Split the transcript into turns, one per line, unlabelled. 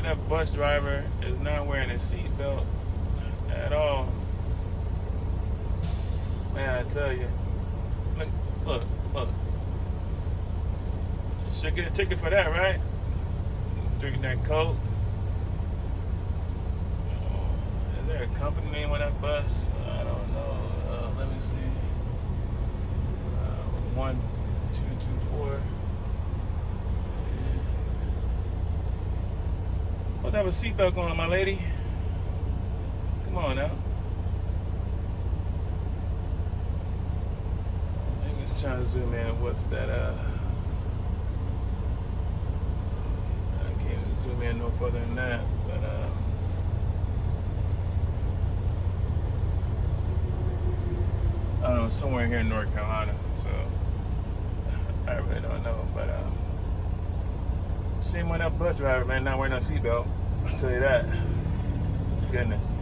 that bus driver is not wearing a seatbelt at all. Man, I tell you. Look. Should get a ticket for that, right? Drinking that Coke. Is there a company name on that bus? I don't know. Let me see. 1224. Let's have a seatbelt on, my lady. Come on now. Maybe it's trying to zoom in. What's that? I can't zoom in no further than that. But I don't know, somewhere here in North Carolina. So I really don't know. But same on that bus driver, man, not wearing no seatbelt. I'll tell you that. Goodness.